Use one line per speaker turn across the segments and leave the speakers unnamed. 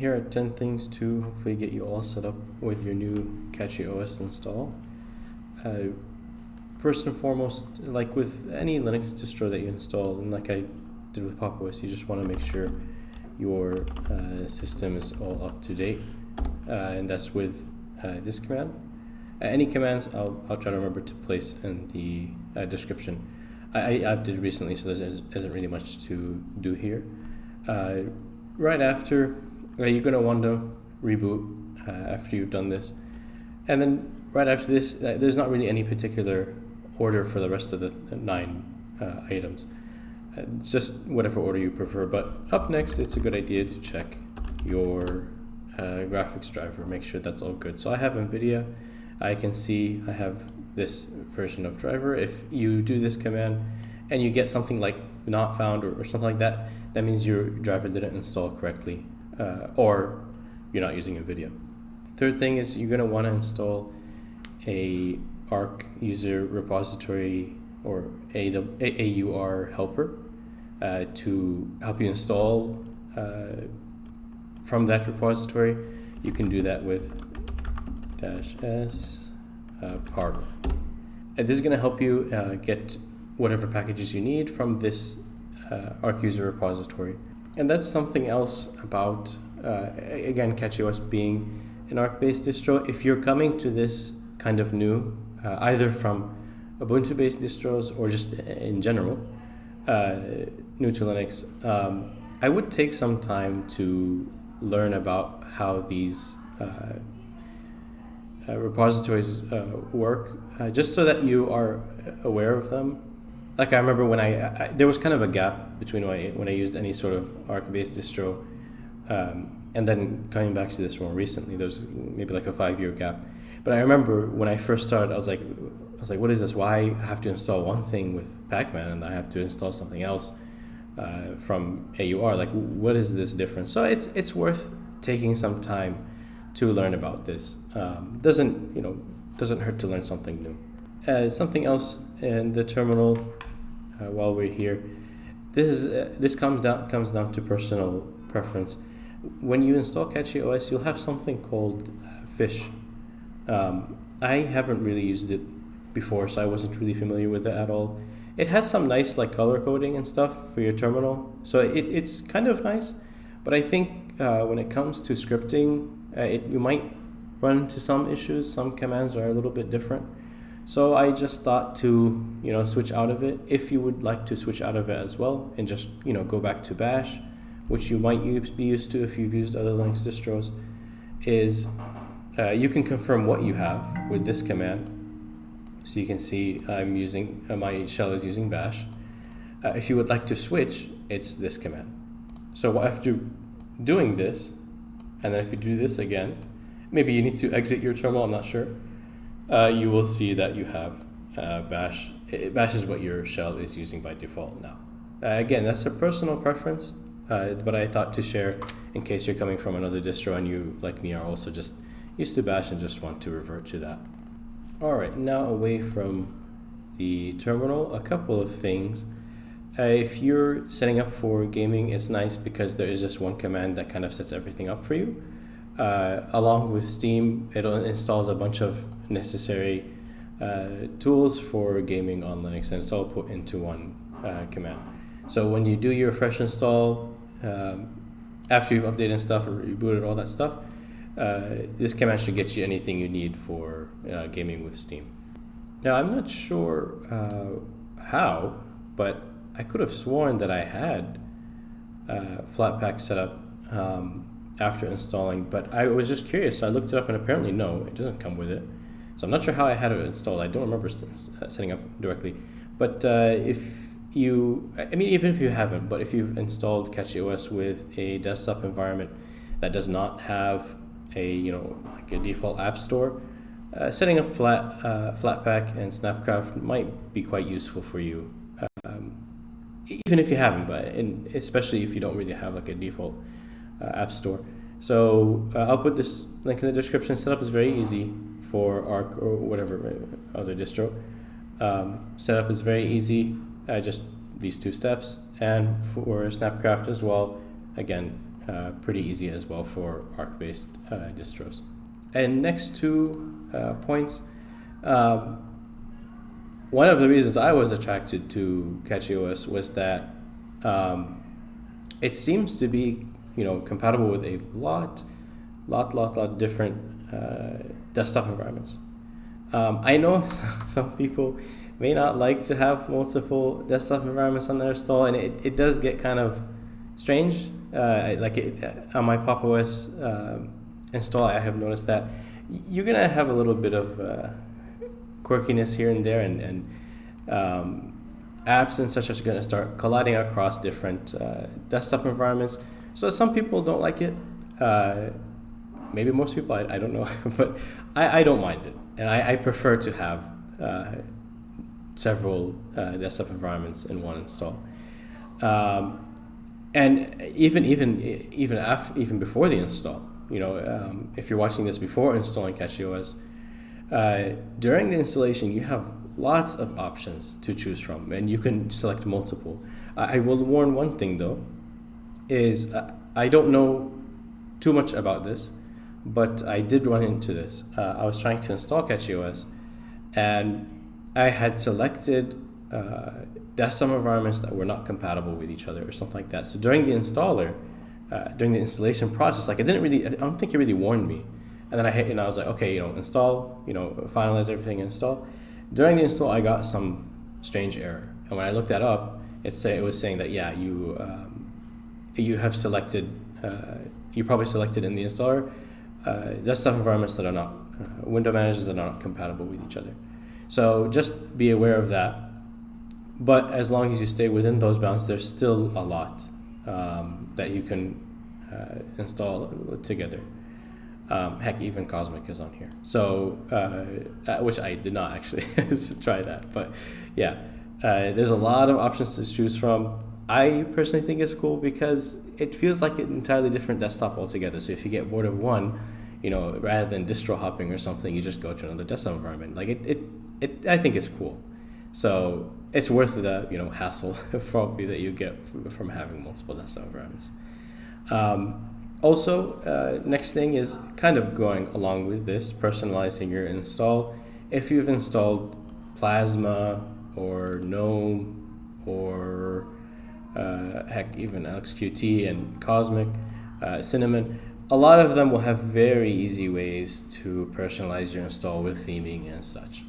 here are 10 things to hopefully get you all set up with your new Cachy OS install. First and foremost, like with any Linux distro that you install, and like I did with Pop OS, you just want to make sure your system is all up to date, and that's with this command. Any commands I'll try to remember to place in the description. I updated recently, so there isn't really much to do here. Right after, you're going to want to reboot after you've done this. And then right after this, there's not really any particular order for the rest of the 9 items. It's just whatever order you prefer. But up next, it's a good idea to check your graphics driver, make sure that's all good. So I have NVIDIA. I can see I have this version of driver. If you do this command and you get something like not found or something like that, that means your driver didn't install correctly, or you're not using NVIDIA. Third thing is you're going to want to install a Arc user repository or AUR helper to help you install from that repository. You can do that with -s Paru. And this is going to help you get whatever packages you need from this Arc user repository. And that's something else about, again, CachyOS being an Arc-based distro. If you're coming to this kind of new, either from Ubuntu-based distros or just in general, new to Linux, I would take some time to learn about how these repositories work, just so that you are aware of them. Like I remember when there was kind of a gap between when I used any sort of Arc-based distro, and then coming back to this more recently. There's maybe like a 5-year gap. But I remember when I first started, I was like, what is this? Why I have to install one thing with pacman and I have to install something else from AUR? Like, what is this difference? So it's worth taking some time to learn about this. Doesn't hurt to learn something new. Something else in the terminal while we're here. This comes down to personal preference. When you install Cachy OS, you'll have something called fish. I haven't really used it before, so I wasn't really familiar with it at all. It has some nice like color coding and stuff for your terminal, so it's kind of nice. But I think when it comes to scripting, you might run into some issues. Some commands are a little bit different. So I just thought to switch out of it. If you would like to switch out of it as well and just go back to Bash, which you might be used to if you've used other Linux distros, is you can confirm what you have with this command. So you can see I'm using my shell is using Bash. If you would like to switch, it's this command. So after doing this, and then if you do this again, maybe you need to exit your terminal, I'm not sure. You will see that you have Bash. Bash is what your shell is using by default now. Again, that's a personal preference, but I thought to share in case you're coming from another distro and you, like me, are also just used to Bash and just want to revert to that. All right, now away from the terminal, a couple of things. If you're setting up for gaming, it's nice because there is just one command that kind of sets everything up for you. Along with Steam, it installs a bunch of necessary tools for gaming on Linux, and it's all put into one command. So when you do your fresh install, after you've updated stuff or rebooted all that stuff, this command should get you anything you need for gaming with Steam. Now, I'm not sure how, but I could have sworn that I had Flatpak set up after installing, but I was just curious, so I looked it up, and apparently no, it doesn't come with it. So I'm not sure how I had it installed. I don't remember setting up directly. But even if you haven't, but if you've installed CachyOS with a desktop environment that does not have a like a default app store, setting up Flatpak and Snapcraft might be quite useful for you. Even if you haven't, but especially if you don't really have like a default app store. So I'll put this link in the description. Setup is very easy for Arc or whatever other distro. Setup is very easy, just these 2 steps. And for Snapcraft as well, again, pretty easy as well for Arc-based distros. And next two points, one of the reasons I was attracted to CachyOS was that it seems to be, compatible with a lot different desktop environments. I know some people may not like to have multiple desktop environments on their install, and it does get kind of strange. On my Pop! OS install, I have noticed that you're gonna have a little bit of quirkiness here and there, and apps and such are going to start colliding across different desktop environments. So some people don't like it. Maybe most people, I don't know, but I don't mind it, and I prefer to have several desktop environments in one install. And even before the install, if you're watching this before installing CachyOS, during the installation you have lots of options to choose from, and you can select multiple. I will warn one thing though, is I don't know too much about this, but I did run into this. I was trying to install CachyOS, and I had selected desktop environments that were not compatible with each other or something like that. So during the installation process, I don't think it really warned me. And then I was like, okay, install, finalize everything, install. During the install, I got some strange error, and when I looked that up, it was saying that you have selected, you probably selected in the installer desktop environments that are not window managers that are not compatible with each other. So just be aware of that. But as long as you stay within those bounds, there's still a lot that you can install together. Heck, even Cosmic is on here. So, which I did not actually try that, but yeah, there's a lot of options to choose from. I personally think it's cool because it feels like an entirely different desktop altogether. So if you get bored of one, rather than distro hopping or something, you just go to another desktop environment. I think it's cool. So it's worth the hassle probably that you get from having multiple desktop environments. Also, next thing is kind of going along with this, personalizing your install. If you've installed Plasma or GNOME or heck, even LXQT and Cosmic, Cinnamon, a lot of them will have very easy ways to personalize your install with theming and such.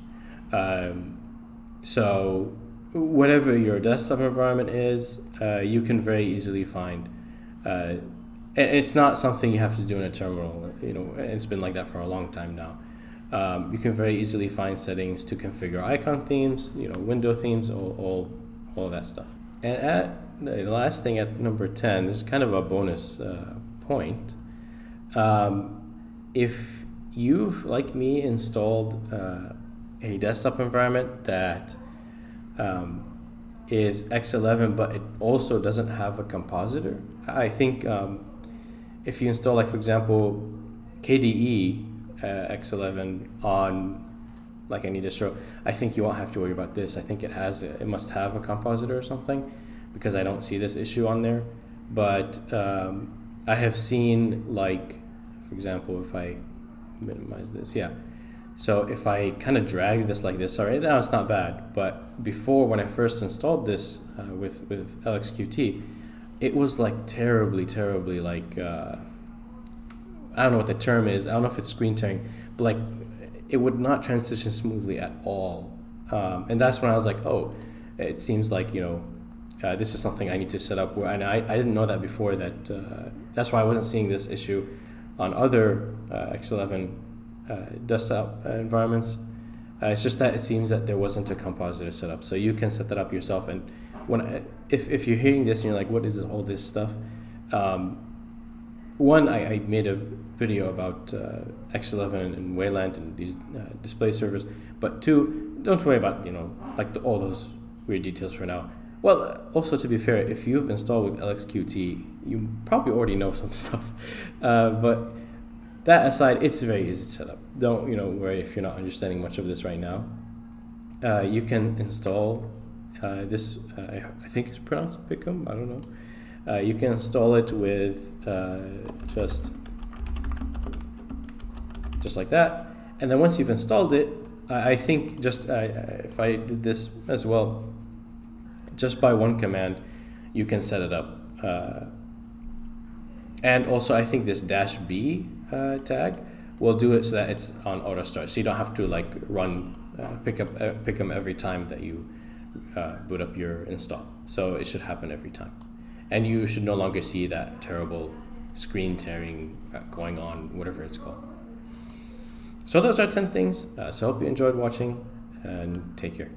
So whatever your desktop environment is, you can very easily find. It's not something you have to do in a terminal. It's been like that for a long time now. You can very easily find settings to configure icon themes, window themes, all that stuff. And at the last thing, at number 10, this is kind of a bonus point. If you've, like me, installed a desktop environment that is X11, but it also doesn't have a compositor, I think if you install, like, for example, KDE X11 on like any distro, I think you won't have to worry about this. I think it must have a compositor or something, because I don't see this issue on there. But I have seen, like, for example, if I minimize this, so if I kind of drag this like this, sorry, now it's not bad, but before, when I first installed this with LXQT, it was like terribly like, I don't know what the term is, I don't know if it's screen tearing, but like it would not transition smoothly at all. And that's when I was like, oh, it seems like, this is something I need to set up. And I didn't know that before, that's why I wasn't seeing this issue on other X11 desktop environments. It's just that it seems that there wasn't a compositor set up, so you can set that up yourself. And if you're hearing this and you're like, what is all this stuff? One, I made a video about X11 and Wayland and these display servers. But two, don't worry about all those weird details for now. Well, also, to be fair, if you've installed with LXQT, you probably already know some stuff. But that aside, it's very easy to set up. Don't worry if you're not understanding much of this right now. You can install this. I think it's pronounced picom. I don't You can install it with just like that. And then once you've installed it, I think just if I did this as well, just by one command, you can set it up. And also I think this -b tag will do it so that it's on auto start. So you don't have to like run picom every time that you boot up your install. So it should happen every time. And you should no longer see that terrible screen tearing going on, whatever it's called. So those are 10 things. So I hope you enjoyed watching, and take care.